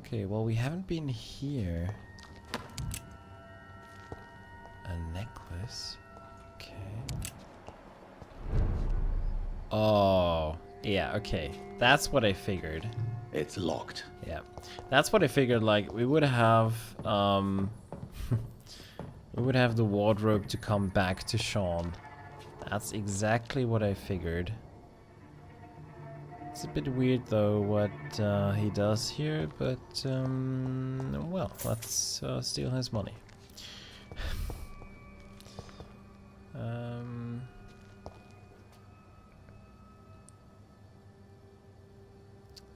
Okay, well, we haven't been here. A necklace. Okay. Oh, yeah, okay. That's what I figured. It's locked. Yeah. That's what I figured, like, we would have, we would have the wardrobe to come back to Sean. That's exactly what I figured. It's a bit weird, though, what he does here, but, well, let's steal his money.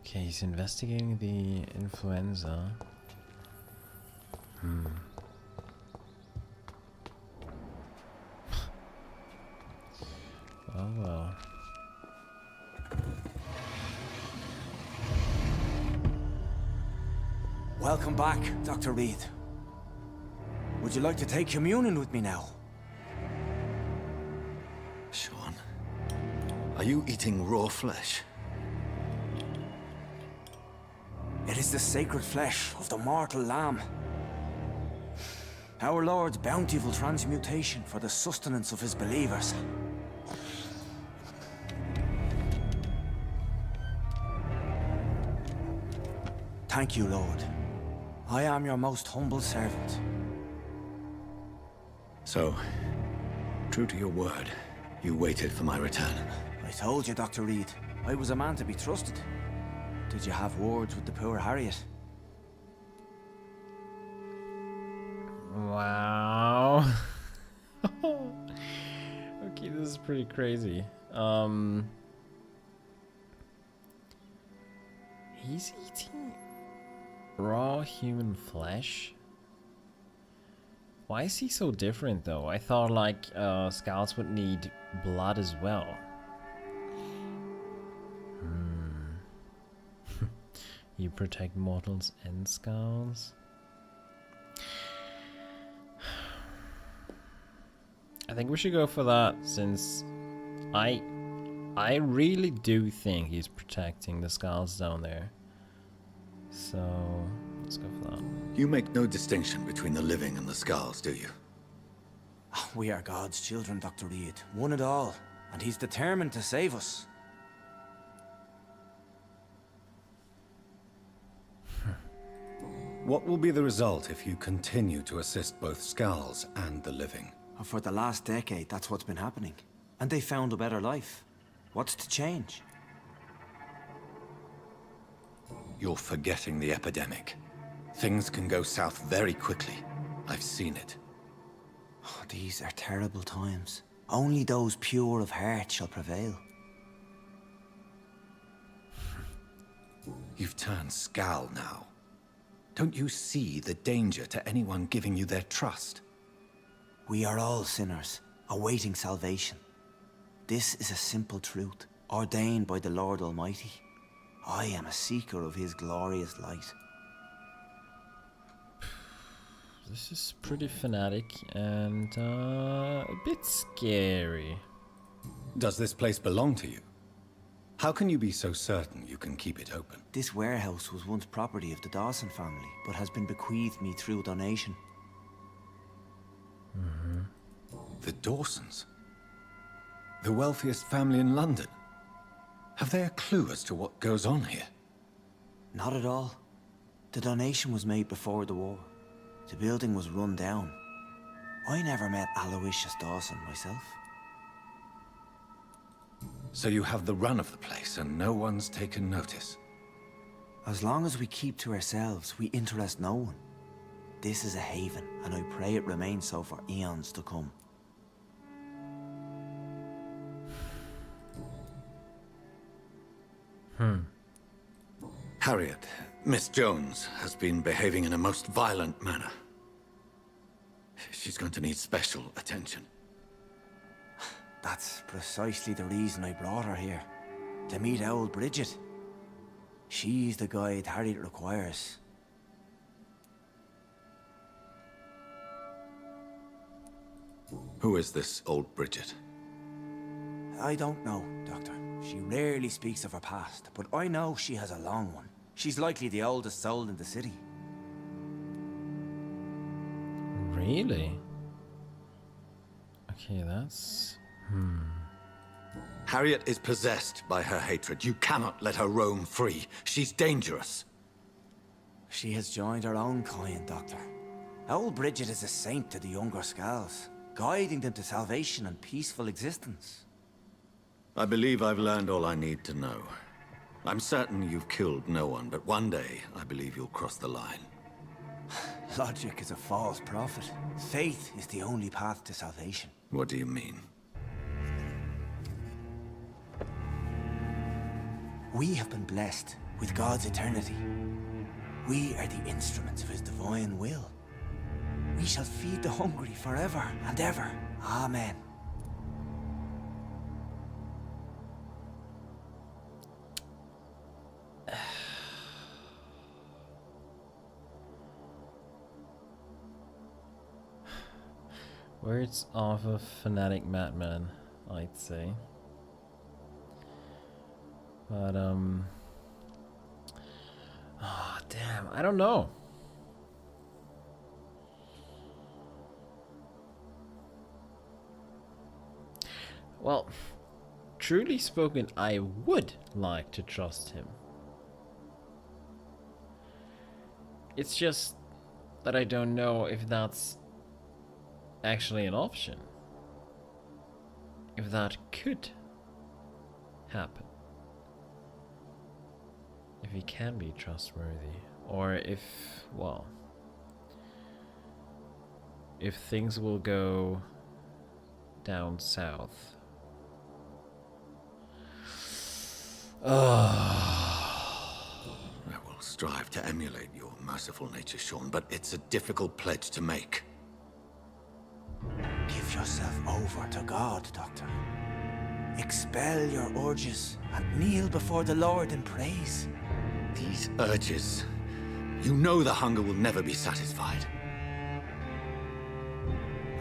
Okay, he's investigating the influenza. Well, well. Welcome back, Dr. Reid. Would you like to take communion with me now? Sean, are you eating raw flesh? It is the sacred flesh of the mortal lamb. Our Lord's bountiful transmutation for the sustenance of his believers. Thank you, Lord. I am your most humble servant. So, true to your word, you waited for my return. I told you, Dr. Reid, I was a man to be trusted. Did you have words with the poor Harriet? Wow. Okay, this is pretty crazy. He's eating raw human flesh? Why is he so different, though? I thought, like, scouts would need blood as well. You protect mortals and scouts? I think we should go for that, since I really do think he's protecting the scouts down there. So let's go for that. You make no distinction between the living and the Skulls, do you? We are God's children, Dr. Reid. One and all. And he's determined to save us. What will be the result if you continue to assist both Skulls and the living? For the last decade, that's what's been happening. And they found a better life. What's to change? You're forgetting the epidemic. Things can go south very quickly. I've seen it. Oh, these are terrible times. Only those pure of heart shall prevail. You've turned Skull now. Don't you see the danger to anyone giving you their trust? We are all sinners, awaiting salvation. This is a simple truth, ordained by the Lord Almighty. I am a seeker of his glorious light. This is pretty fanatic and a bit scary. Does this place belong to you? How can you be so certain you can keep it open? This warehouse was once property of the Dawson family, but has been bequeathed me through donation. The Dawsons? The wealthiest family in London? Have they a clue as to what goes on here? Not at all. The donation was made before the war. The building was run down. I never met Aloysius Dawson myself. So you have the run of the place and no one's taken notice? As long as we keep to ourselves, we interest no one. This is a haven, and I pray it remains so for eons to come. Harriet, Miss Jones has been behaving in a most violent manner. She's going to need special attention. That's precisely the reason I brought her here. To meet old Bridget. She's the guide Harriet requires. Who is this old Bridget? I don't know, Doctor. She rarely speaks of her past, but I know she has a long one. She's likely the oldest soul in the city. Really? Okay, that's... Harriet is possessed by her hatred. You cannot let her roam free. She's dangerous. She has joined her own kind, Doctor. Old Bridget is a saint to the younger Scals, guiding them to salvation and peaceful existence. I believe I've learned all I need to know. I'm certain you've killed no one, but one day I believe you'll cross the line. Logic is a false prophet. Faith is the only path to salvation. What do you mean? We have been blessed with God's eternity. We are the instruments of his divine will. We shall feed the hungry forever and ever. Amen. Words of a fanatic madman, I'd say. But, oh, damn, I don't know. Well, truly spoken, I would like to trust him. It's just that I don't know if that's actually an option. If that could happen. If he can be trustworthy. Or if, well, if things will go down south. I will strive to emulate your merciful nature, Sean, but it's a difficult pledge to make. Give yourself over to God, Doctor. Expel your urges and kneel before the Lord in praise. These urges. You know the hunger will never be satisfied.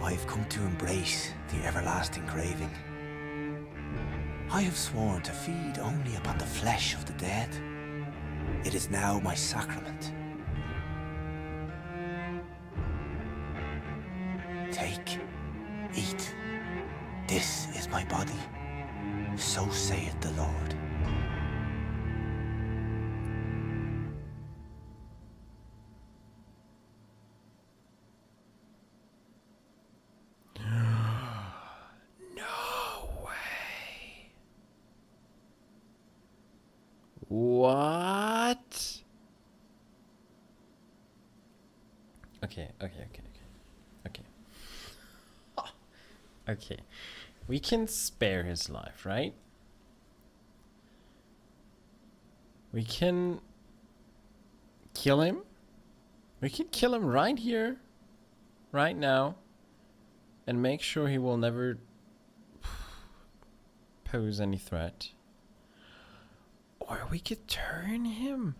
I've come to embrace the everlasting craving. I have sworn to feed only upon the flesh of the dead. It is now my sacrament. Take, eat. This is my body. So saith the Lord. What? Okay. Okay. We can spare his life, right? We can kill him. We can kill him right here, right now, and make sure he will never pose any threat. Or we could turn him.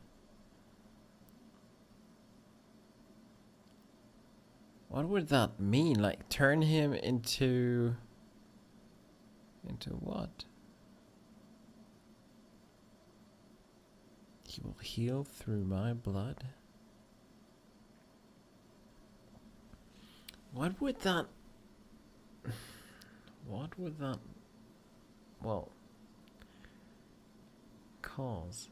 What would that mean? Like, turn him into what? He will heal through my blood. What would that, well, cause?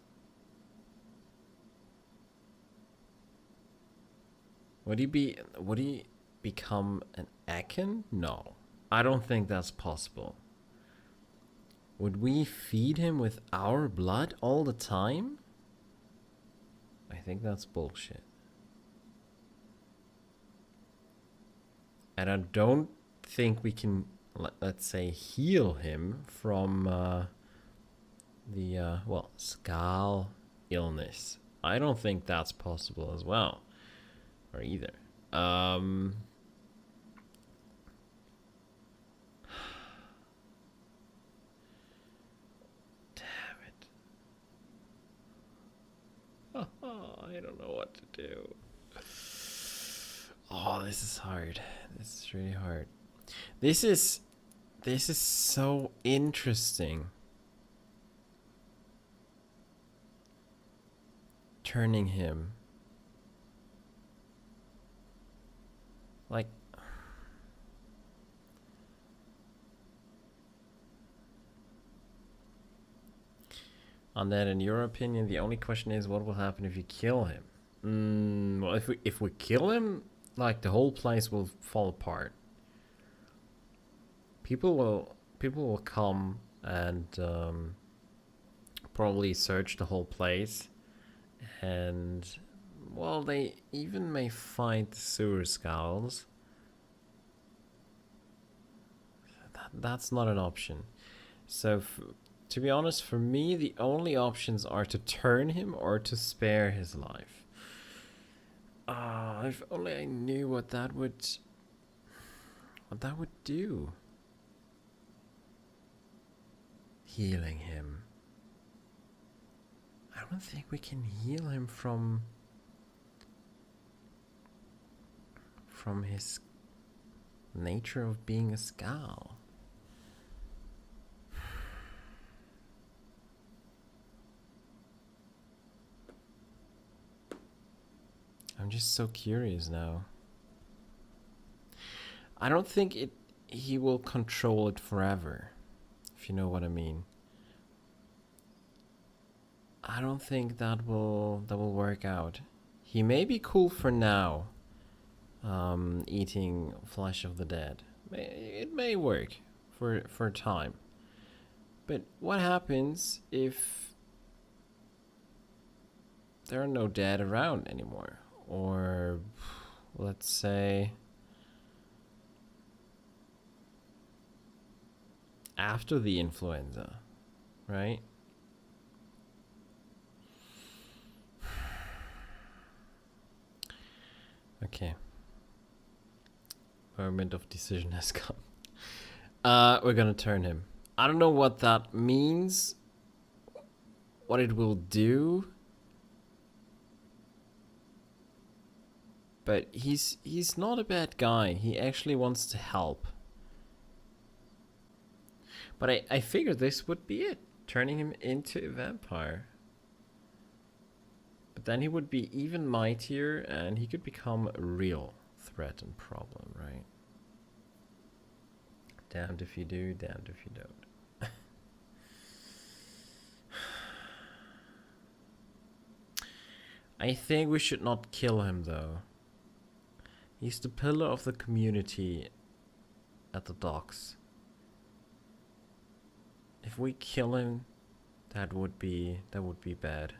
Would he become an Akin? No. I don't think that's possible. Would we feed him with our blood all the time? I think that's bullshit. And I don't think we can, let's say, heal him from the, well, Skal illness. I don't think that's possible as well. Or either. Damn it. I don't know what to do. Oh, this is hard. This is really hard. This is so interesting. turning him. Like, on that, in your opinion, the only question is what will happen if you kill him? Well, if we kill him, like the whole place will fall apart. People will come and probably search the whole place, and well, they even may find the sewer skulls. That's not an option. So, to be honest, for me, the only options are to turn him or to spare his life. If only I knew what that would do. Healing him. I don't think we can heal him from his nature of being a skull. I'm just so curious now. I don't think he will control it forever, if you know what I mean. I don't think that will work out. He may be cool for now, eating flesh of the dead. It may work for a time. But what happens if there are no dead around anymore? Or let's say after the influenza, right? Okay. Moment of decision has come. We're gonna turn him. I don't know what that means, what it will do. But he's not a bad guy. He actually wants to help. But I figured this would be it. Turning him into a vampire. But then he would be even mightier and he could become a real threat and problem, right? Damned if you do, damned if you don't. I think we should not kill him though. He's the pillar of the community at the docks. If we kill him, that would be bad.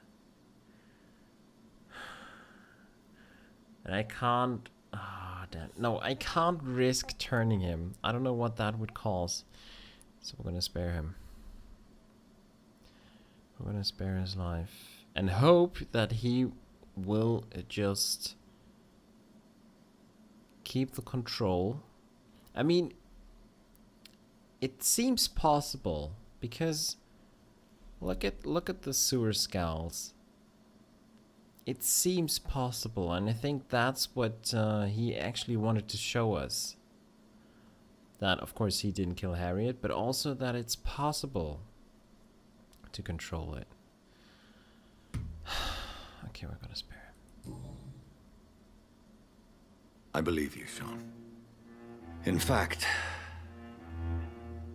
And I can't. Damn. No, I can't risk turning him. I don't know what that would cause. So we're gonna spare him. We're gonna spare his life and hope that he will just keep the control. I mean, it seems possible because look at the sewer skulls. It seems possible, and I think that's what he actually wanted to show us. That, of course, he didn't kill Harriet, but also that it's possible to control it. Okay, we're gonna spare him. I believe you, Sean. In fact,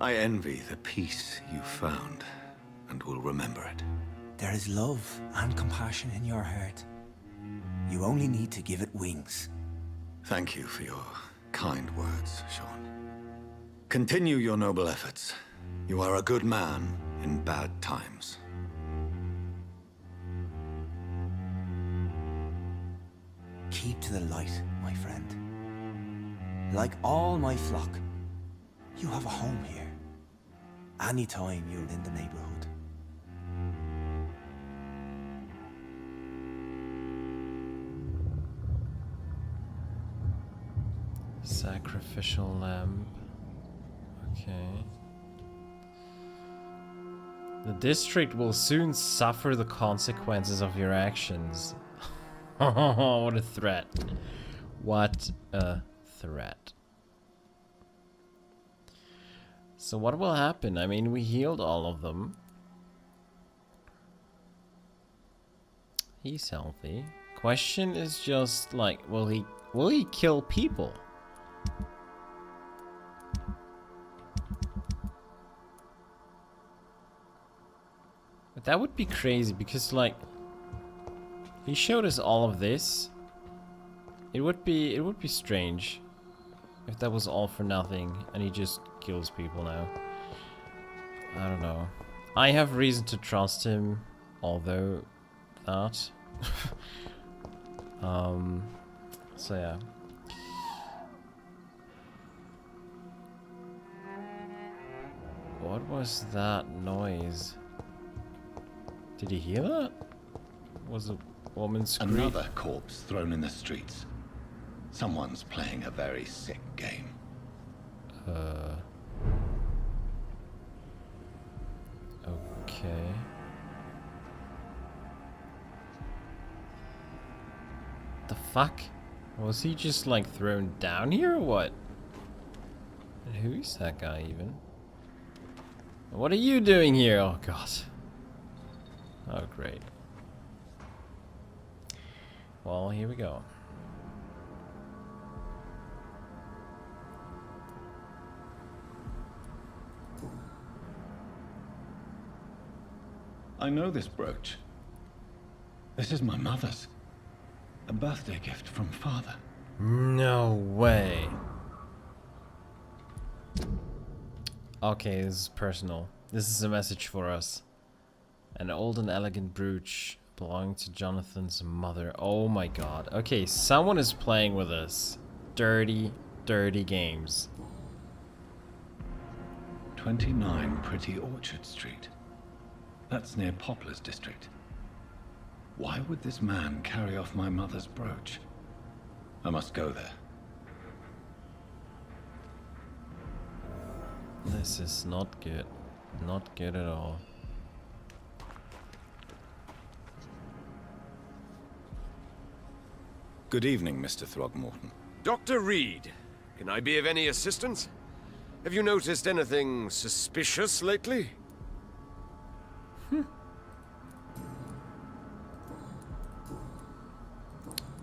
I envy the peace you found and will remember it. There is love and compassion in your heart. You only need to give it wings. Thank you for your kind words, Sean. Continue your noble efforts. You are a good man in bad times. Keep to the light, my friend. Like all my flock, you have a home here. Anytime you're in the neighborhood. Sacrificial lamb. Okay. The district will soon suffer the consequences of your actions. What a threat. What a threat. So what will happen? I mean, we healed all of them. He's healthy. Question is just like, will he kill people? But that would be crazy because like he showed us all of this. It would be strange if that was all for nothing and he just kills people now. I don't know. I have reason to trust him, although that. So yeah. What was that noise? Did you hear that? Was a woman scream? Another corpse thrown in the streets. Someone's playing a very sick game. Okay. The fuck? Was he just like thrown down here or what? And who is that guy even? What are you doing here? Oh god. Oh great. Well, here we go. I know this brooch. This is my mother's. A birthday gift from father. No way. Okay, this is personal. This is a message for us. An old and elegant brooch belonging to Jonathan's mother. Oh my god. Okay, someone is playing with us. Dirty, dirty games. 29 Pretty Orchard Street. That's near Poplar's district. Why would this man carry off my mother's brooch? I must go there. This is not good. Not good at all. Good evening, Mr. Throgmorton. Dr. Reid, can I be of any assistance? Have you noticed anything suspicious lately?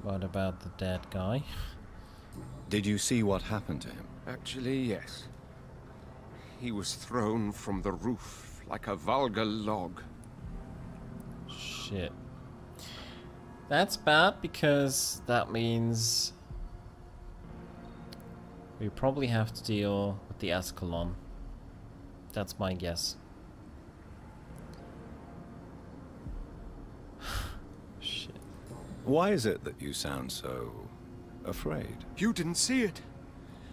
What about the dead guy? Did you see what happened to him? Actually, yes. He was thrown from the roof like a vulgar log. Shit. That's bad because that means we probably have to deal with the Escalon. That's my guess. Shit. Why is it that you sound so afraid? You didn't see it.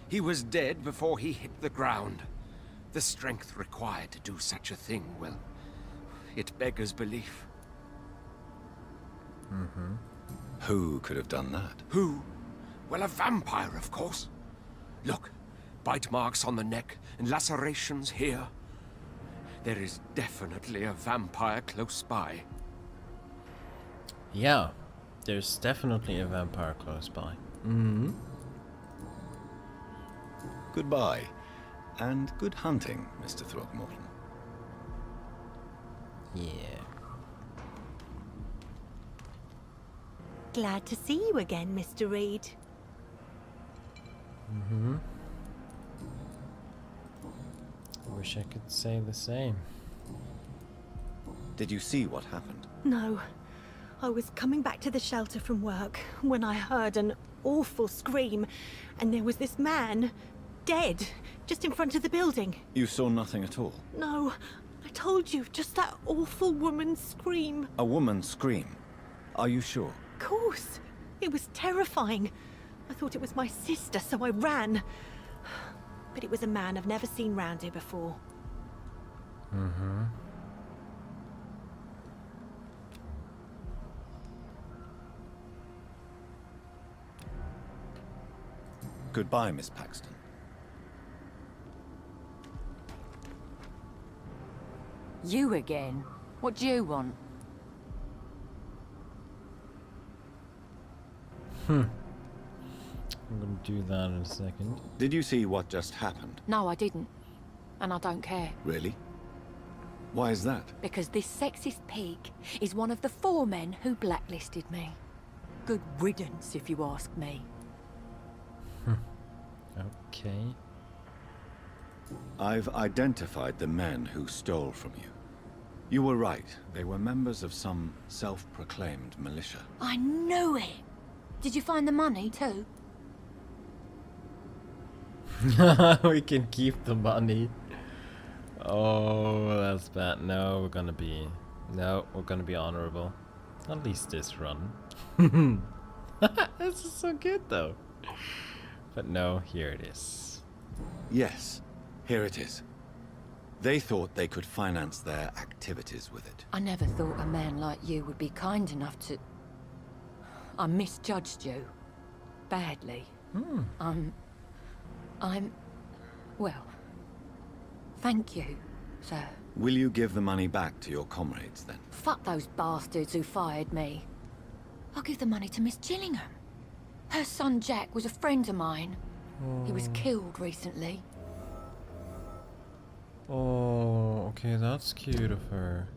He was dead before he hit the ground. The strength required to do such a thing, well, it beggars belief. Who could have done that? Who? Well, a vampire, of course. Look, bite marks on the neck and lacerations here. There is definitely a vampire close by. Yeah, there's definitely a vampire close by. Goodbye, and good hunting, Mr. Throgmorton. Yeah. Glad to see you again, Mr. Reid. Wish I could say the same. Did you see what happened? No. I was coming back to the shelter from work when I heard an awful scream, and there was this man, dead, just in front of the building. You saw nothing at all? No, I told you, just that awful woman's scream. A woman scream? Are you sure? Of course. It was terrifying. I thought it was my sister, so I ran. But it was a man I've never seen round here before. Goodbye, Miss Paxton. You again? What do you want? I'm gonna do that in a second. Did you see what just happened? No, I didn't. And I don't care. Really? Why is that? Because this sexist pig is one of the 4 men who blacklisted me. Good riddance, if you ask me. Okay. I've identified the men who stole from you. You were right. They were members of some self-proclaimed militia. I knew it! Did you find the money, too? We can keep the money. Oh, that's bad. No, we're gonna be honorable. At least this run. This is so good though. But no, here it is. Yes, here it is. They thought they could finance their activities with it. I never thought a man like you would be kind enough to... I misjudged you. Badly. Well, thank you, sir. Will you give the money back to your comrades then? Fuck those bastards who fired me. I'll give the money to Miss Gillingham. Her son Jack was a friend of mine. He was killed recently. Oh, okay, that's cute of her.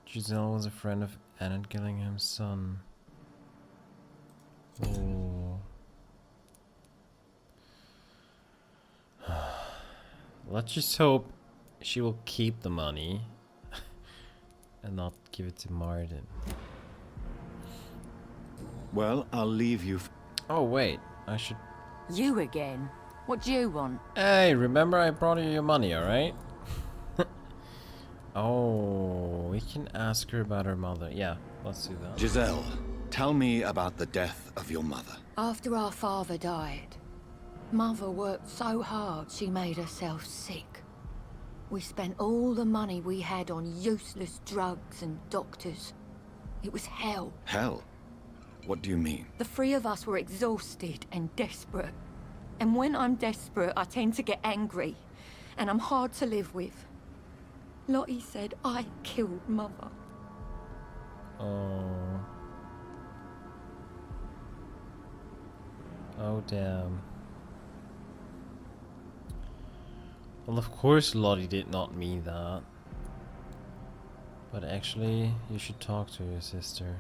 Giselle was a friend of Anna Gillingham's son. Oh. Let's just hope she will keep the money and not give it to Martin. Well, I'll leave you. Oh wait, I should... You again? What do you want? Hey, remember I brought you your money, alright? Oh, we can ask her about her mother. Yeah, let's do that. Giselle, tell me about the death of your mother. After our father died, Mother worked so hard she made herself sick. We spent all the money we had on useless drugs and doctors. It was hell. Hell? What do you mean? The 3 of us were exhausted and desperate. And when I'm desperate, I tend to get angry. And I'm hard to live with. Lottie said I killed Mother. Oh. Oh, damn. Well, of course Lottie did not mean that. But actually, you should talk to your sister.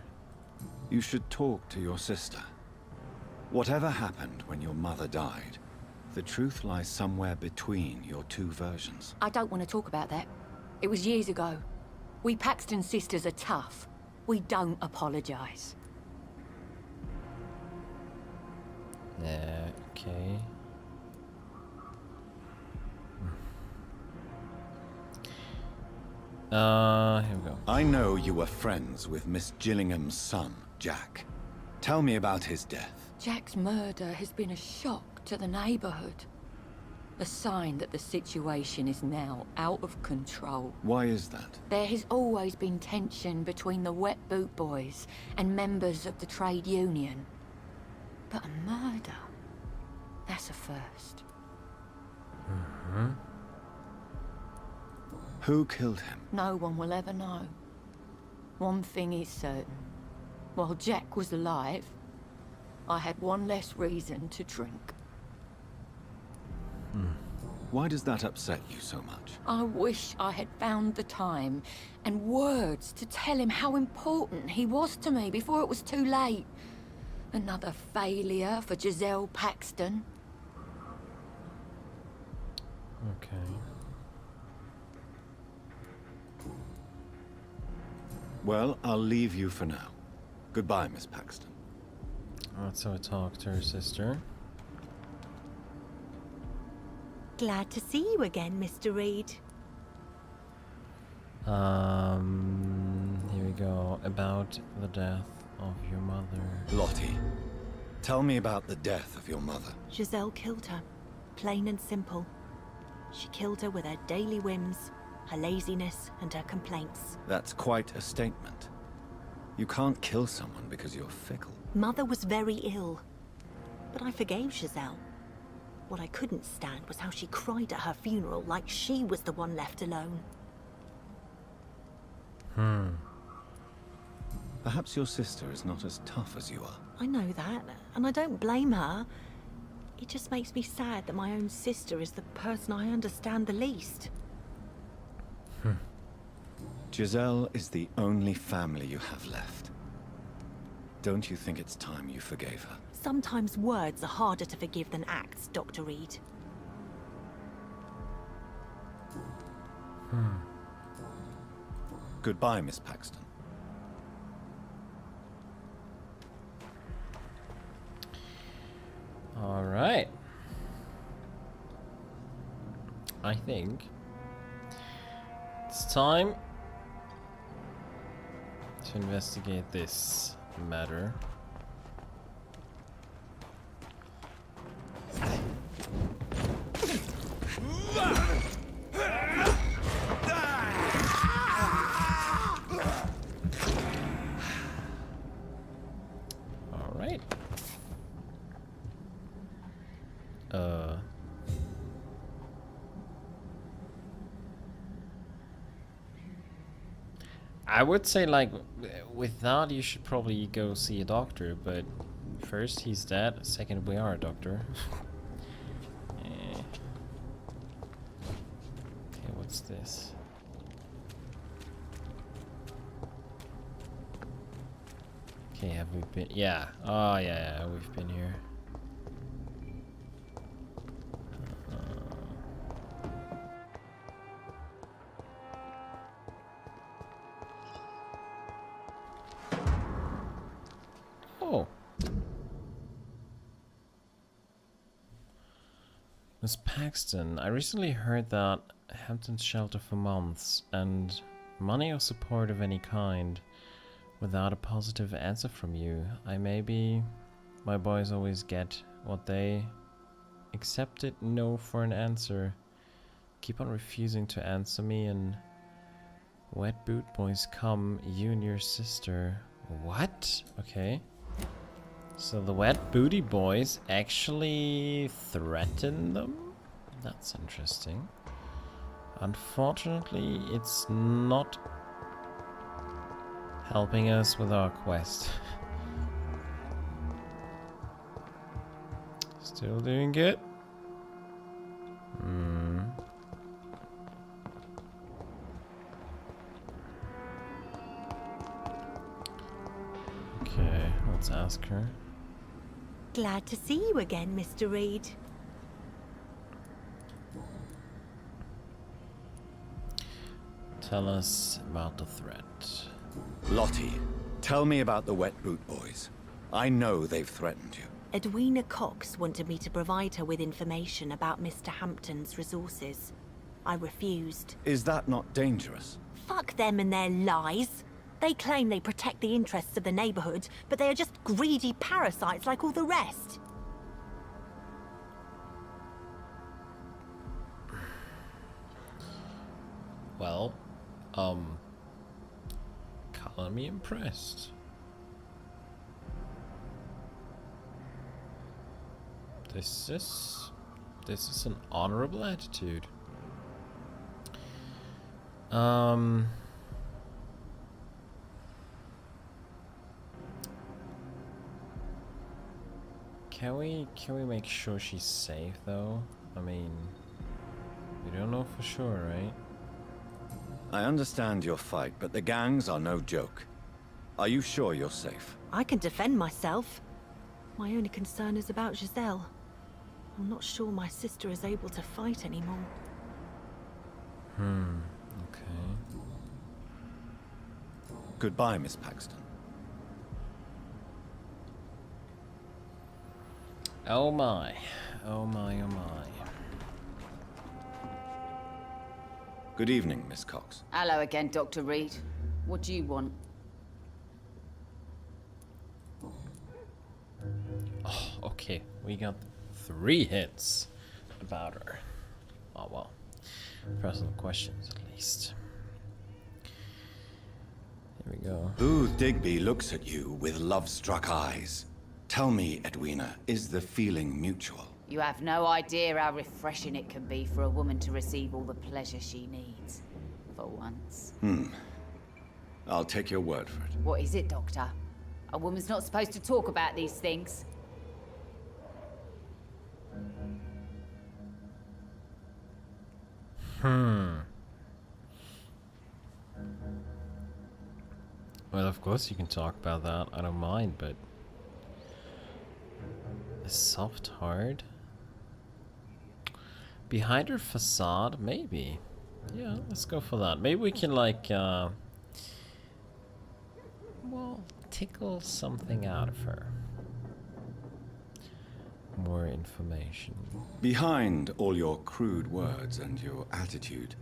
You should talk to your sister. Whatever happened when your mother died, the truth lies somewhere between your 2 versions. I don't want to talk about that. It was years ago. We Paxton sisters are tough. We don't apologize. Yeah, okay. Here we go. I know you were friends with Miss Gillingham's son, Jack. Tell me about his death. Jack's murder has been a shock to the neighborhood. A sign that the situation is now out of control. Why is that? There has always been tension between the Wet Boot Boys and members of the trade union. But a murder? That's a first. Who killed him? No one will ever know. One thing is certain. While Jack was alive, I had one less reason to drink. Why does that upset you so much? I wish I had found the time and words to tell him how important he was to me before it was too late. Another failure for Giselle Paxton. Okay. Well, I'll leave you for now. Goodbye, Miss Paxton. That's how I talk to her sister. Glad to see you again, Mr. Reid. Here we go. About the death of your mother. Lottie, tell me about the death of your mother. Giselle killed her. Plain and simple. She killed her with her daily whims, her laziness, and her complaints. That's quite a statement. You can't kill someone because you're fickle. Mother was very ill, but I forgave Giselle. What I couldn't stand was how she cried at her funeral like she was the one left alone. Perhaps your sister is not as tough as you are. I know that, and I don't blame her. It just makes me sad that my own sister is the person I understand the least. Giselle is the only family you have left. Don't you think it's time you forgave her? Sometimes words are harder to forgive than acts, Dr. Reid. Goodbye, Miss Paxton. All right. I think it's time to investigate this matter. All right. I would say, like, with that, you should probably go see a doctor, but first, he's dead. Second, we are a doctor. Okay, what's this? Okay, have we been? Yeah. Oh, yeah, we've been here. Oh. Miss Paxton, I recently heard that Hampton's shelter for months, and money or support of any kind, without a positive answer from you. My boys always get what they accepted no for an answer. Keep on refusing to answer me, and wet boot boys come, you and your sister. What? Okay. So the wet booty boys actually threaten them? That's interesting. Unfortunately, it's not helping us with our quest. Still doing good? Okay, let's ask her. Glad to see you again, Mr. Reid. Tell us about the threat. Lottie, tell me about the wet boot boys. I know they've threatened you. Edwina Cox wanted me to provide her with information about Mr. Hampton's resources. I refused. Is that not dangerous? Fuck them and their lies. They claim they protect the interests of the neighborhood, but they are just greedy parasites like all the rest. Well, color me impressed. This is an honorable attitude. Can we make sure she's safe though? I mean, we don't know for sure, right? I understand your fight, but the gangs are no joke. Are you sure you're safe? I can defend myself. My only concern is about Giselle. I'm not sure my sister is able to fight anymore. Okay. Goodbye, Miss Paxton. Oh my. Oh my, oh my. Good evening, Miss Cox. Hello again, Dr. Reid. What do you want? Oh, okay. We got 3 hits about her. Oh well. Personal questions at least. Here we go. Booth Digby looks at you with love-struck eyes. Tell me, Edwina, is the feeling mutual? You have no idea how refreshing it can be for a woman to receive all the pleasure she needs. For once. I'll take your word for it. What is it, Doctor? A woman's not supposed to talk about these things. Well, of course you can talk about that. I don't mind, but a soft heart behind her facade, maybe. Yeah, let's go for that. Maybe we can like, well, tickle something out of her. More information. Behind all your crude words and your attitude,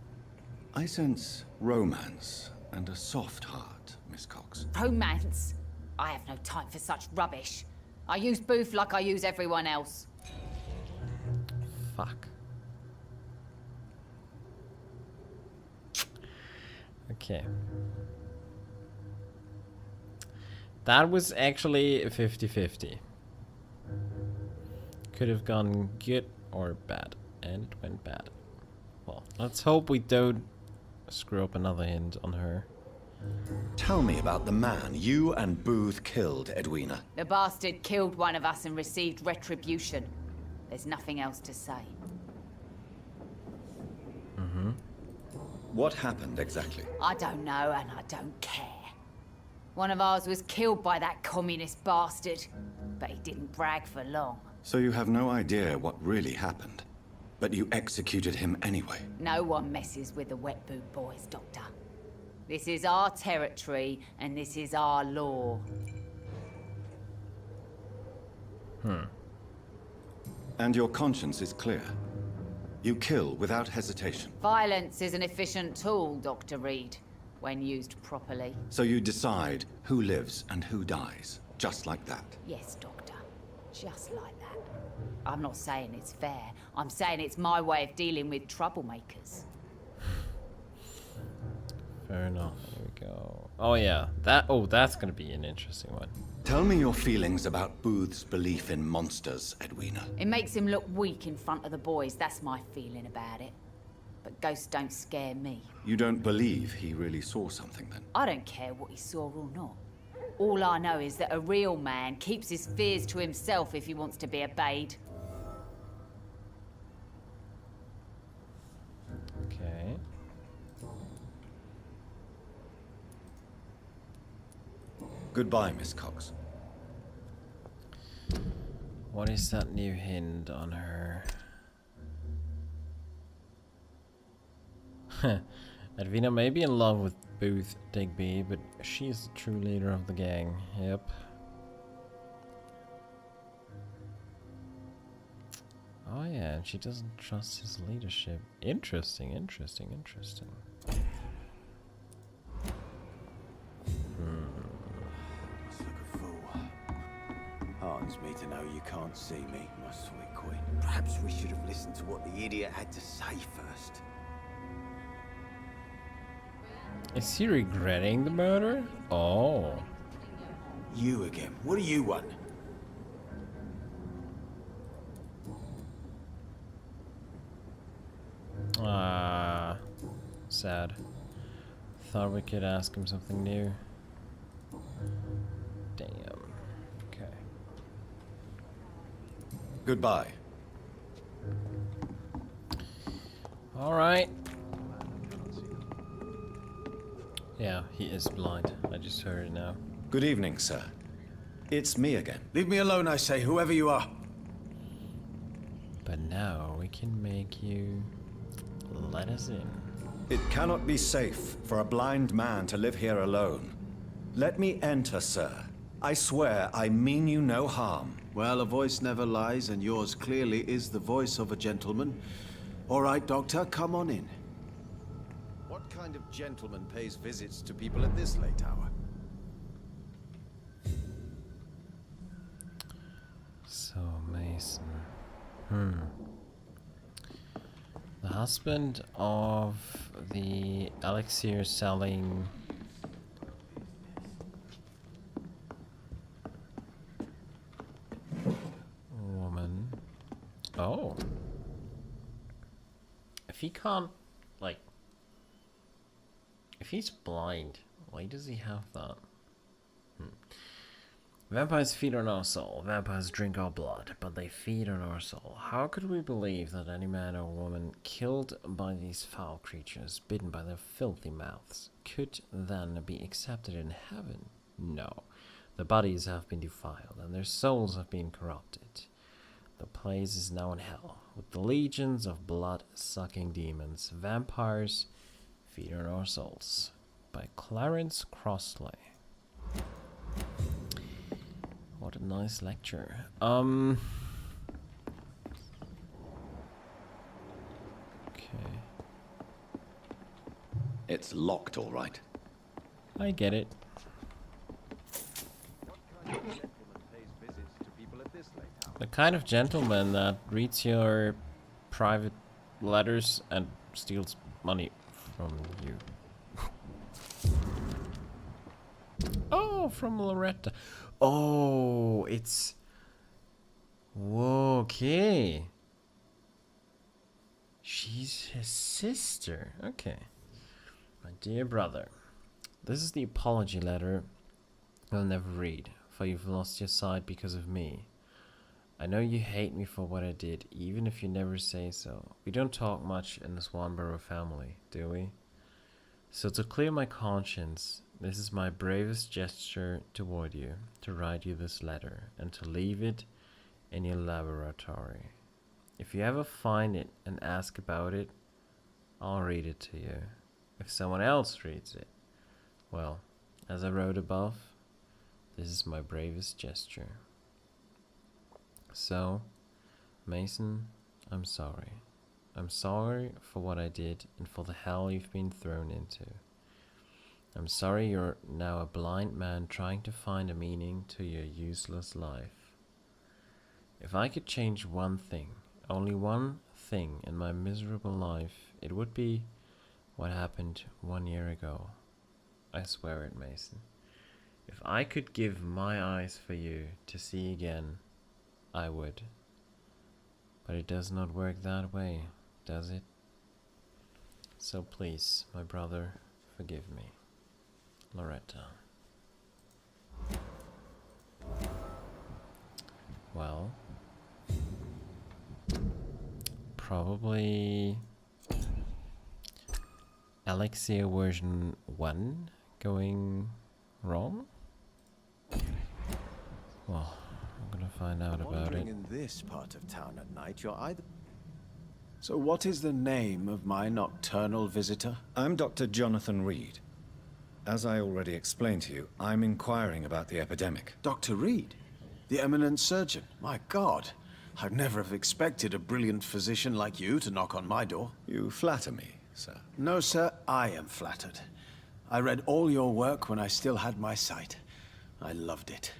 I sense romance and a soft heart, Miss Cox. Romance? I have no time for such rubbish. I use Booth like I use everyone else. Fuck. Okay. That was actually 50-50. Could have gone good or bad, and it went bad. Well, let's hope we don't screw up another hint on her. Tell me about the man you and Booth killed, Edwina. The bastard killed one of us and received retribution. There's nothing else to say. What happened exactly? I don't know and I don't care. One of ours was killed by that communist bastard, but he didn't brag for long. So you have no idea what really happened, but you executed him anyway. No one messes with the wet boot boys, Doctor. This is our territory and this is our law. And your conscience is clear. You kill without hesitation. Violence is an efficient tool, Dr. Reid, when used properly. So you decide who lives and who dies, just like that. Yes, Doctor. Just like that. I'm not saying it's fair. I'm saying it's my way of dealing with troublemakers. Fair enough. Here we go. Oh yeah, that's gonna be an interesting one. Tell me your feelings about Booth's belief in monsters, Edwina. It makes him look weak in front of the boys. That's my feeling about it. But ghosts don't scare me. You don't believe he really saw something then? I don't care what he saw or not. All I know is that a real man keeps his fears to himself if he wants to be obeyed. Okay. Goodbye, Miss Cox. What is that new hint on her? Edwina may be in love with Booth Digby, but she's the true leader of the gang. Yep. Oh yeah, and she doesn't trust his leadership. Interesting, interesting, interesting. Looks like a fool. Heartens me to know you can't see me, my sweet queen. Perhaps we should have listened to what the idiot had to say first. Is he regretting the murder? Oh. You again. What do you want? Ah, sad. Thought we could ask him something new. Damn. Okay. Goodbye. All right. Yeah, he is blind. I just heard it now. Good evening, sir. It's me again. Leave me alone, I say, whoever you are. But now we can make you let us in. It cannot be safe for a blind man to live here alone. Let me enter, sir. I swear I mean you no harm. Well, a voice never lies, and yours clearly is the voice of a gentleman. All right, Doctor, come on in. What kind of gentleman pays visits to people at this late hour? So, Mason. The husband of the elixir selling woman. Oh. If he can't, like, if he's blind, why does he have that? Vampires feed on our soul. Vampires drink our blood, but they feed on our soul. How could we believe that any man or woman killed by these foul creatures, bitten by their filthy mouths, could then be accepted in heaven? No. Their bodies have been defiled, and their souls have been corrupted. The place is now in hell, with the legions of blood-sucking demons. Vampires feed on our souls. By Clarence Crossley. What a nice lecture. Okay. It's locked, all right. I get it. The kind of gentleman that reads your private letters and steals money from you. Oh, from Loretta. Oh, it's... Whoa, okay. She's his sister. Okay. My dear brother, this is the apology letter you'll never read, for you've lost your sight because of me. I know you hate me for what I did, even if you never say so. We don't talk much in the Swanborough family, do we? So to clear my conscience, this is my bravest gesture toward you, to write you this letter, and to leave it in your laboratory. If you ever find it and ask about it, I'll read it to you. If someone else reads it, well, as I wrote above, this is my bravest gesture. So, Mason, I'm sorry. I'm sorry for what I did and for the hell you've been thrown into. I'm sorry you're now a blind man trying to find a meaning to your useless life. If I could change one thing, only one thing in my miserable life, it would be what happened 1 year ago. I swear it, Mason. If I could give my eyes for you to see again, I would. But it does not work that way, does it? So please, my brother, forgive me. Loretta. Well, probably Elixir version 1 going wrong? Well, I'm gonna find out about it. Wandering in this part of town at night, you're either... So what is the name of my nocturnal visitor? I'm Dr. Jonathan Reid. As I already explained to you, I'm inquiring about the epidemic. Dr. Reid? The eminent surgeon? My God, I'd never have expected a brilliant physician like you to knock on my door. You flatter me, sir. No, sir, I am flattered. I read all your work when I still had my sight. I loved it.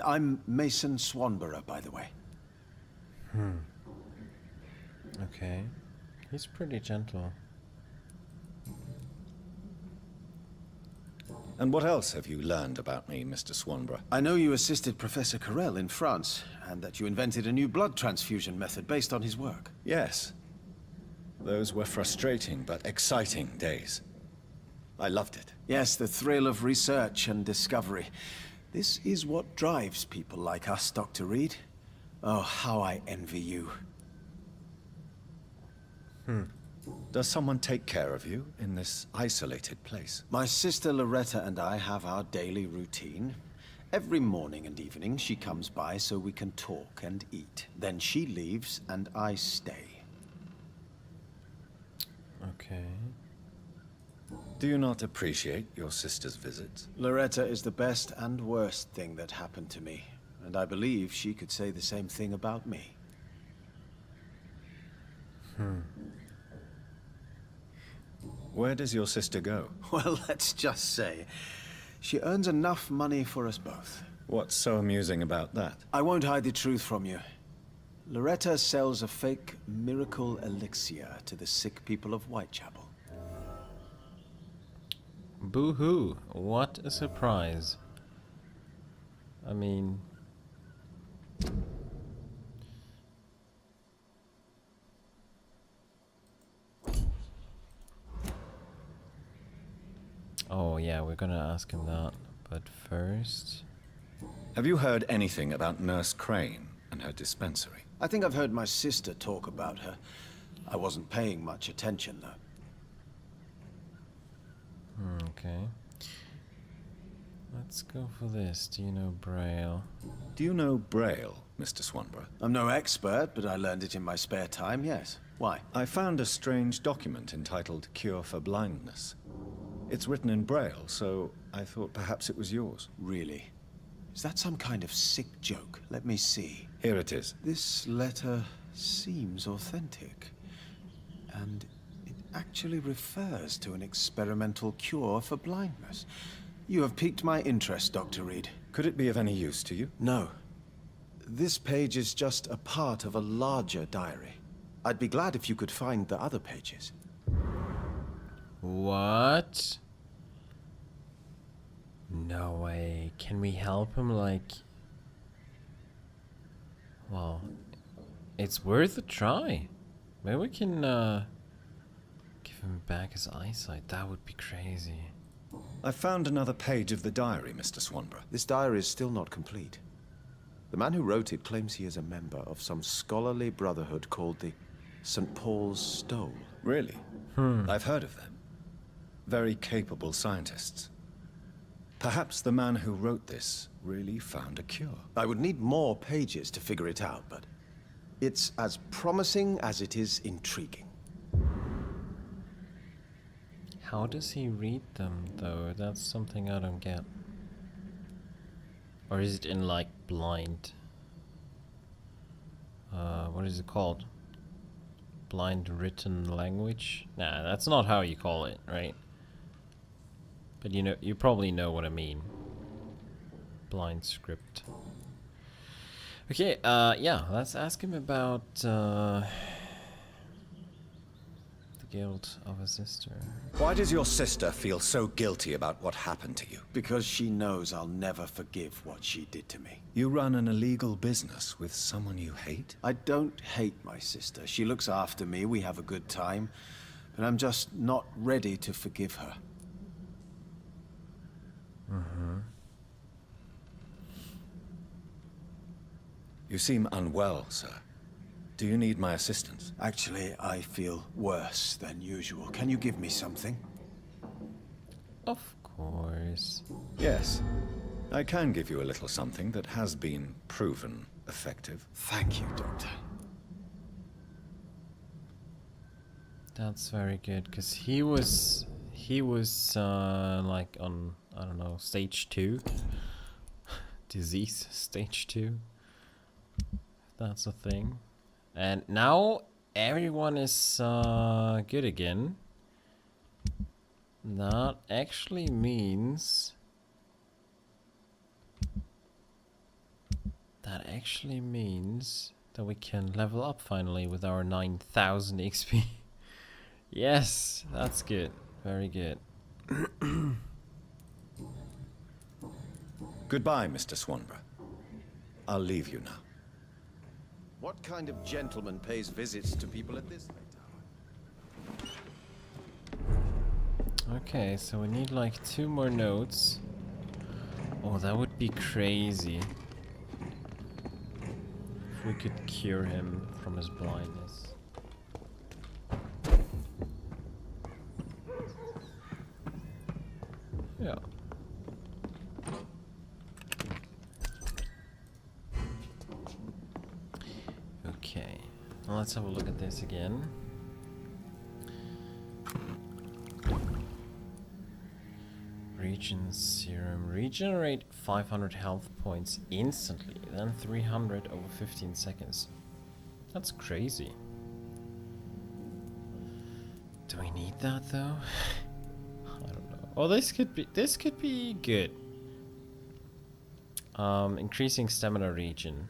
I'm Mason Swanborough, by the way. Okay. He's pretty gentle. And what else have you learned about me, Mr. Swanborough? I know you assisted Professor Carell in France, and that you invented a new blood transfusion method based on his work. Yes. Those were frustrating but exciting days. I loved it. Yes, the thrill of research and discovery. This is what drives people like us, Dr. Reid. Oh, how I envy you. Does someone take care of you in this isolated place? My sister Loretta and I have our daily routine. Every morning and evening she comes by so we can talk and eat. Then she leaves and I stay. Okay. Do you not appreciate your sister's visits? Loretta is the best and worst thing that happened to me, and I believe she could say the same thing about me. Where does your sister go? Well, let's just say, she earns enough money for us both. What's so amusing about that? I won't hide the truth from you. Loretta sells a fake miracle elixir to the sick people of Whitechapel. Boo-hoo. What a surprise. I mean... Oh yeah, we're gonna ask him that. But first... Have you heard anything about Nurse Crane and her dispensary? I think I've heard my sister talk about her. I wasn't paying much attention, though. Okay. Let's go for this. Do you know Braille? Do you know Braille, Mr. Swanborough? I'm no expert, but I learned it in my spare time, yes. Why? I found a strange document entitled Cure for Blindness. It's written in Braille, so I thought perhaps it was yours. Really? Is that some kind of sick joke? Let me see. Here it is. This letter seems authentic. And it actually refers to an experimental cure for blindness. You have piqued my interest, Dr. Reid. Could it be of any use to you? No. This page is just a part of a larger diary. I'd be glad if you could find the other pages. What? No way. Can we help him, like... Well, it's worth a try. Maybe we can, give him back his eyesight. That would be crazy. I found another page of the diary, Mr. Swanborough. This diary is still not complete. The man who wrote it claims he is a member of some scholarly brotherhood called the St. Paul's Stole. Really? I've heard of them. Very capable scientists. Perhaps the man who wrote this really found a cure. I would need more pages to figure it out, but it's as promising as it is intriguing. How does he read them, though? That's something I don't get. Or is it in, like, blind? What is it called? Blind written language? Nah, that's not how you call it, right? But you know, you probably know what I mean. Blind script. Okay, yeah, let's ask him about, the guilt of a sister. Why does your sister feel so guilty about what happened to you? Because she knows I'll never forgive what she did to me. You run an illegal business with someone you hate? I don't hate my sister. She looks after me, we have a good time. But I'm just not ready to forgive her. You seem unwell, sir. Do you need my assistance? Actually, I feel worse than usual. Can you give me something? Of course. Yes. I can give you a little something that has been proven effective. Thank you, Doctor. That's very good, because he was like on, I don't know, stage 2. Disease stage 2. That's a thing. And now everyone is good again. That actually means that we can level up finally with our 9,000 XP. Yes, that's good. Very good. Goodbye, Mr. Swanborough. I'll leave you now. What kind of gentleman pays visits to people at this late hour? Okay, so we need like 2 more notes. Oh, that would be crazy. If we could cure him from his blindness. Yeah. Okay, now let's have a look at this again. Regen serum. Regenerate 500 health points instantly, then 300 over 15 seconds. That's crazy. Do we need that though? I don't know. Oh, this could be good. Increasing stamina regen.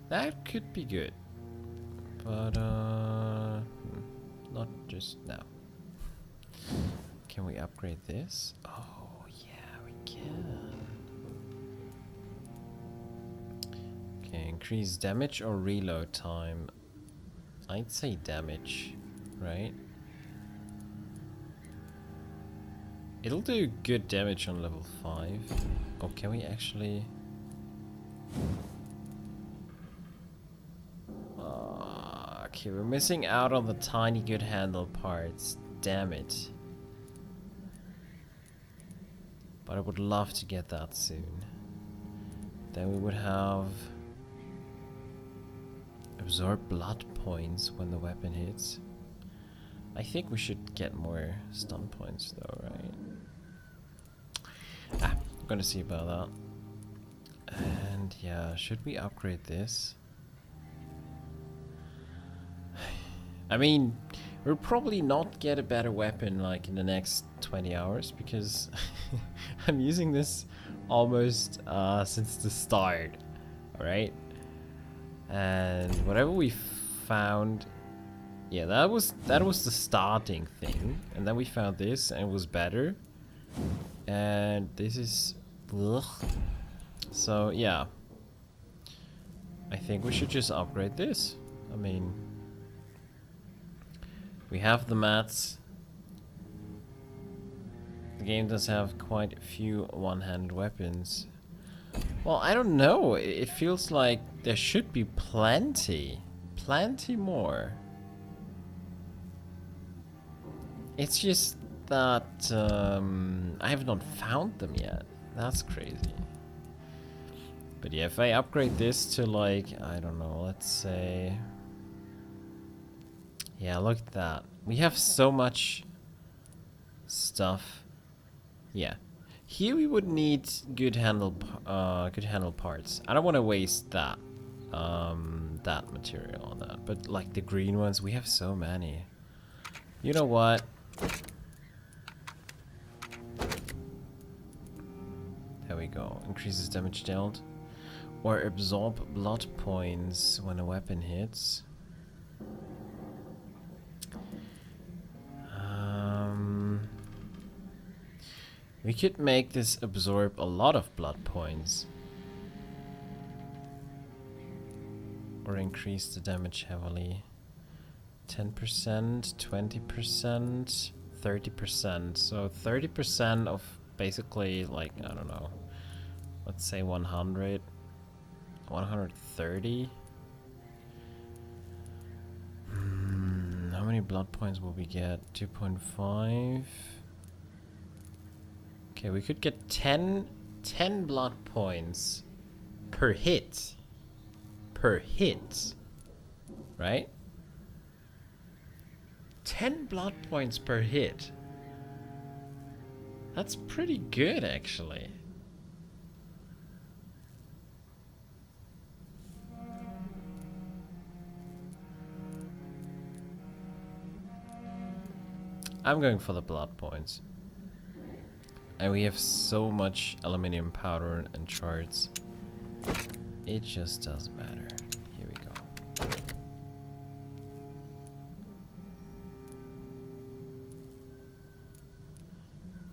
That could be good. But not just now. Can we upgrade this? Oh, yeah, we can. Okay, increase damage or reload time. I'd say damage, right? It'll do good damage on level 5. Oh, can we actually... Okay, we're missing out on the tiny good handle parts. Damn it. But I would love to get that soon. Then we would have absorb blood points when the weapon hits. I think we should get more stun points though, right? I'm gonna see about that. And yeah, should we upgrade this? I mean, we'll probably not get a better weapon like in the next 20 hours because I'm using this almost since the start, alright? And whatever we found, yeah, that was the starting thing, and then we found this and it was better, and this is ugh. So yeah, I think we should just upgrade this. I mean, we have the mats. The game does have quite a few one-handed weapons. Well, I don't know. It feels like there should be plenty more. It's just that I have not found them yet. That's crazy. But yeah, if I upgrade this to like, I don't know, let's say... Yeah, look at that. We have so much stuff. Yeah. Here we would need good handle parts. I don't want to waste that that material on that. But like the green ones, we have so many. You know what? There we go. Increases damage dealt. Or absorb blood points when a weapon hits. We could make this absorb a lot of blood points. Or increase the damage heavily. 10%, 20%, 30%. So 30% of basically like, I don't know. Let's say 100. 130. How many blood points will we get? 2.5. Okay, we could get 10 blood points per hit. Per hit. Right? 10 blood points per hit. That's pretty good, actually. I'm going for the blood points. And we have so much aluminium powder and shards. It just doesn't matter. Here we go.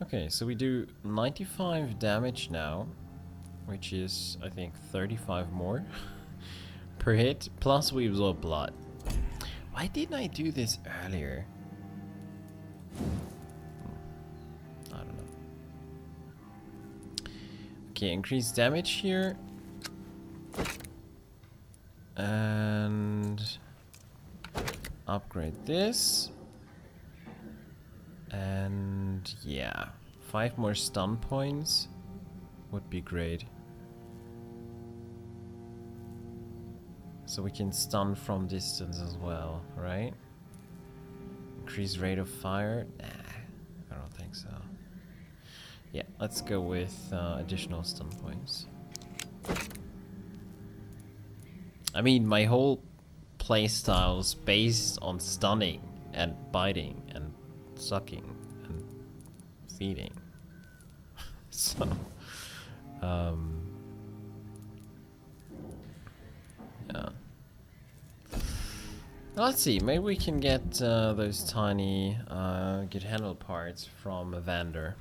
Okay, so we do 95 damage now, which is, I think, 35 more per hit, plus we absorb blood. Why didn't I do this earlier? I don't know. Okay, increase damage here. And upgrade this. And yeah, 5 more stun points would be great. So we can stun from distance as well, right? Increase rate of fire? Nah, I don't think so. Yeah, let's go with additional stun points. I mean, my whole playstyle is based on stunning and biting and sucking and feeding. So, yeah. Let's see, maybe we can get those tiny good handle parts from a vendor.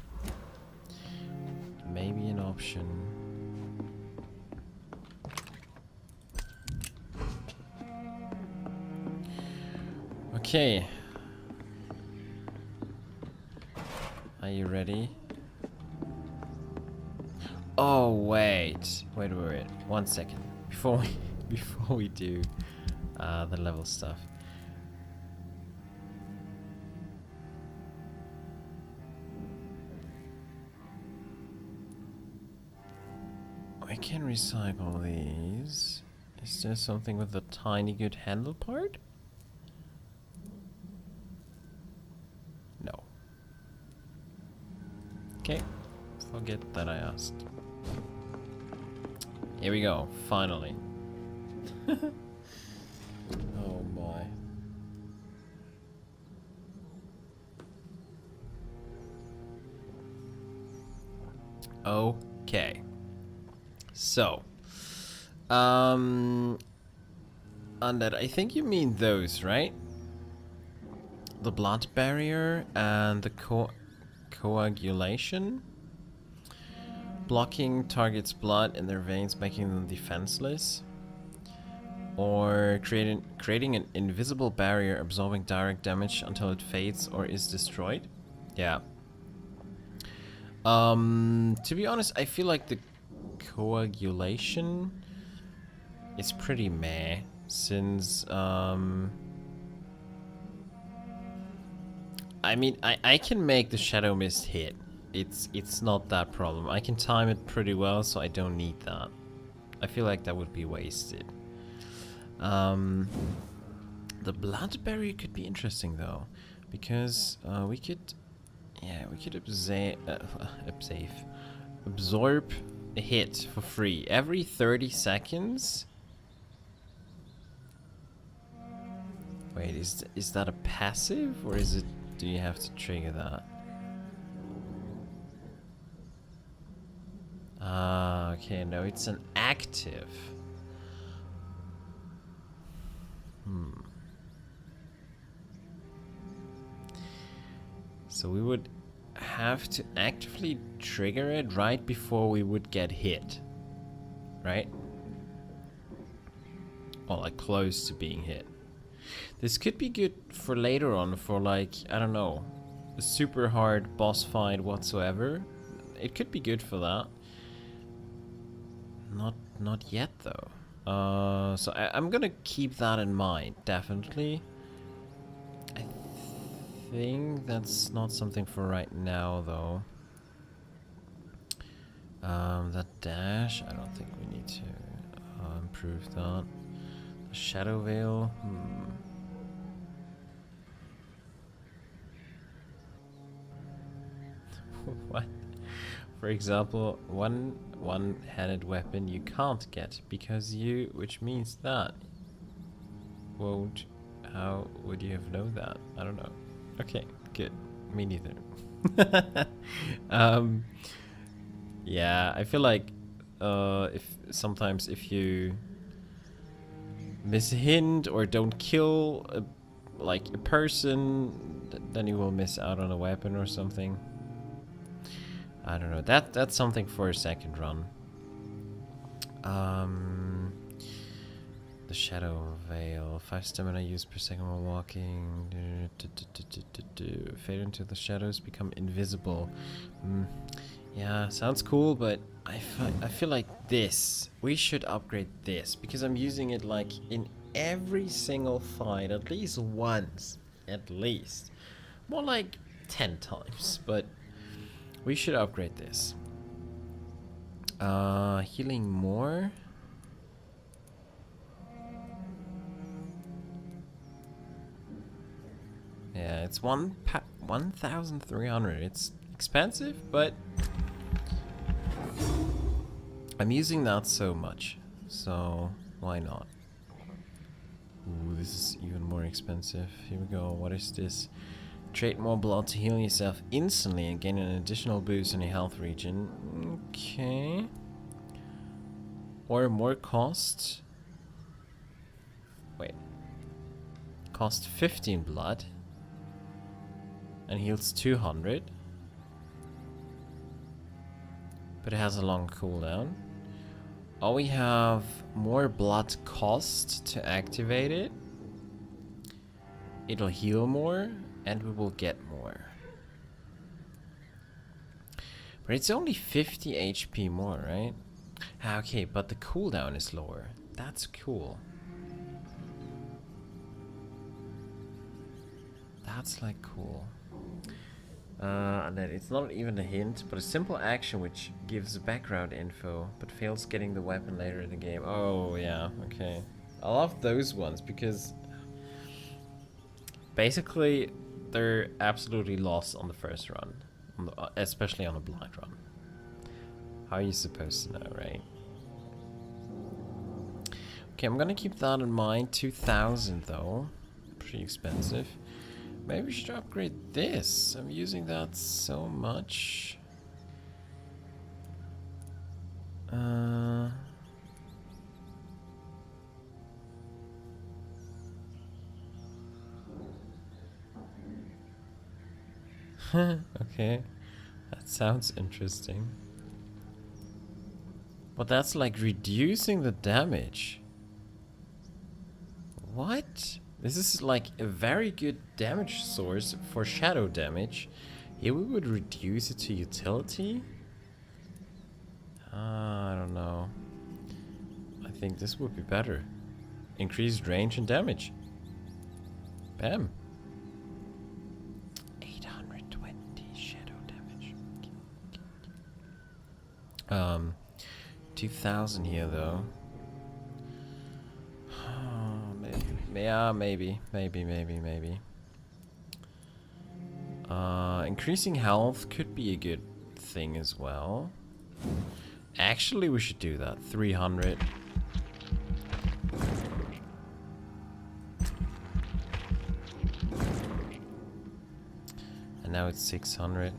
Maybe an option. Okay. Are you ready? Oh wait. Wait. 1 second. Before we do the level stuff. I can recycle these. Is there something with the tiny good handle part? No. Okay. Forget that I asked. Here we go. Finally. Oh my. Okay. So, Undead, I think you mean those, right? The blood barrier and the coagulation. Blocking targets' blood in their veins, making them defenseless. Or creating an invisible barrier, absorbing direct damage until it fades or is destroyed. Yeah. To be honest, I feel like the coagulation is pretty meh, since I mean I can make the shadow mist hit. It's not that problem. I can time it pretty well, so I don't need that. I feel like that would be wasted. The blood barrier could be interesting though, because we could absorb a hit for free every 30 seconds. Wait, is that a passive, or is it? Do you have to trigger that? Ah, okay, no, it's an active. So we would have to actively trigger it right before we would get hit, right? Or like close to being hit. This could be good for later on, for like, I don't know, a super hard boss fight whatsoever. It could be good for that. Not yet though. So I'm gonna keep that in mind, definitely. I think that's not something for right now though. That dash, I don't think we need to improve that. The shadow veil, What? For example, one-handed weapon you can't get because which means that won't. How would you have known that? I don't know. Okay, good. Me neither. Yeah, I feel like if you miss a hint or don't kill a person, then you will miss out on a weapon or something. I don't know. That's something for a second run. The shadow veil. 5 stamina used per second while walking. Fade into the shadows, become invisible. Yeah, sounds cool, but I feel like this. We should upgrade this because I'm using it like in every single fight at least once, at least. More like 10 times, but. We should upgrade this. Healing more. Yeah, it's 1,300. It's expensive, but I'm using that so much, so why not? Ooh, this is even more expensive. Here we go. What is this? Trade more blood to heal yourself instantly and gain an additional boost in a health region. Okay. Or more cost. Wait. Cost 15 blood. And heals 200. But it has a long cooldown. Oh, we have more blood cost to activate it. It'll heal more. And we will get more. But it's only 50 HP more, right? Ah, okay, but the cooldown is lower. That's cool. That's like cool. And then it's not even a hint, but a simple action which gives background info, but fails getting the weapon later in the game. Oh, yeah, okay. I love those ones because basically they're absolutely lost on the first run, on the, especially on a blind run. How are you supposed to know, right? Okay, I'm gonna keep that in mind. 2,000 though, pretty expensive. Maybe we should upgrade this. I'm using that so much. Okay, that sounds interesting. But that's like reducing the damage. What? This is like a very good damage source for shadow damage. Here we would reduce it to utility? I don't know. I think this would be better. Increased range and damage. Bam. 820 shadow damage. 2,000 here though. Yeah, maybe. Increasing health could be a good thing as well. Actually, we should do that. 300. And now it's 600.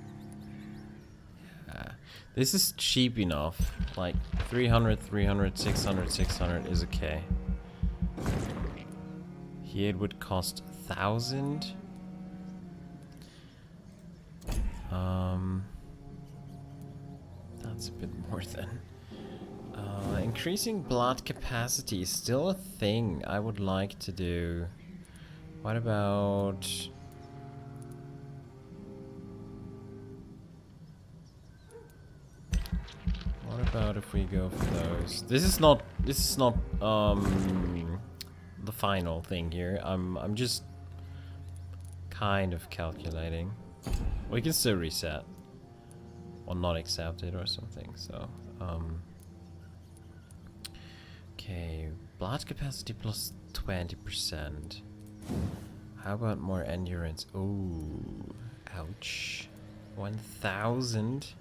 Yeah. This is cheap enough. Like 300, 300, 600, 600 is okay. Here it would cost 1,000. That's a bit more than. Increasing blood capacity is still a thing I would like to do. What about... What about if we go for those? This is not the final thing here. I'm just kind of calculating. We can still reset or not accept it or something. So okay, blood capacity plus 20%. How about more endurance? Oh, ouch. 1,000.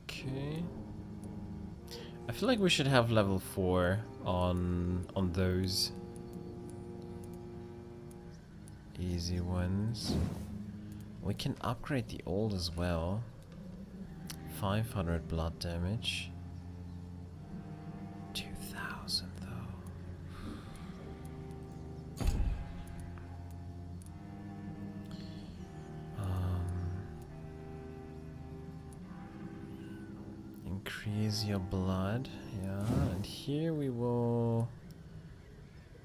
Okay. I feel like we should have level 4 on those easy ones. We can upgrade the old as well. 500 blood damage. 2,000 though. Increase your blood, yeah, and here we will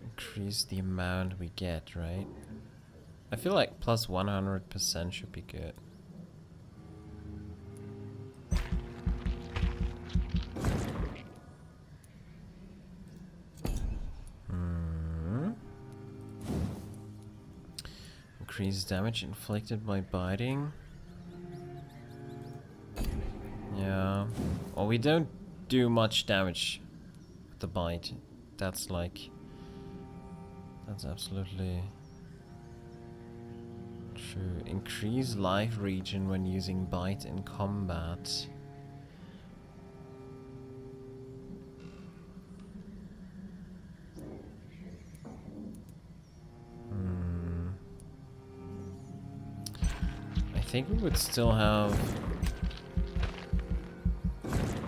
increase the amount we get, right? I feel like plus 100% should be good. Increase damage inflicted by biting. Yeah. Well, we don't do much damage with the bite. That's like... That's absolutely true. Increase life regen when using bite in combat. I think we would still have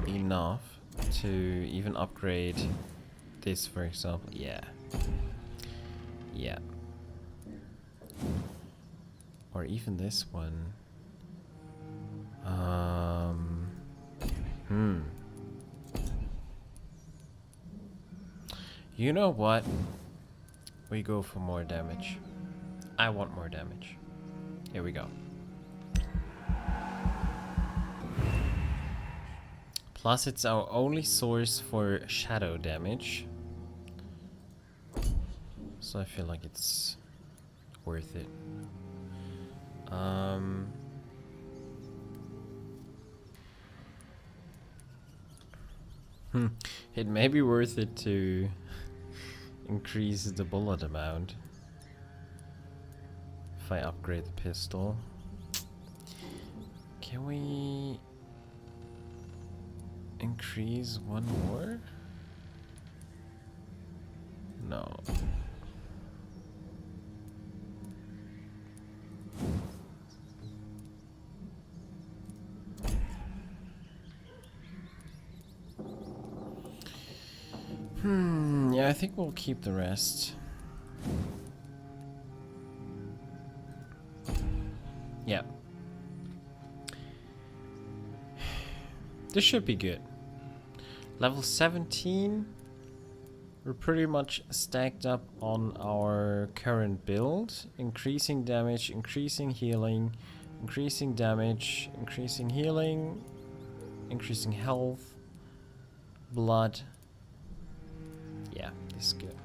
enough to even upgrade this, for example. Yeah. Yeah. Or even this one. You know what? We go for more damage. I want more damage. Here we go. Plus it's our only source for shadow damage. So I feel like it's worth it. It may be worth it to increase the bullet amount if I upgrade the pistol. Can we increase one more? No. Yeah, I think we'll keep the rest. Yeah. This should be good. Level 17. We're pretty much stacked up on our current build. Increasing damage, increasing healing, increasing damage, increasing healing, increasing health, blood. Yeah, this is good.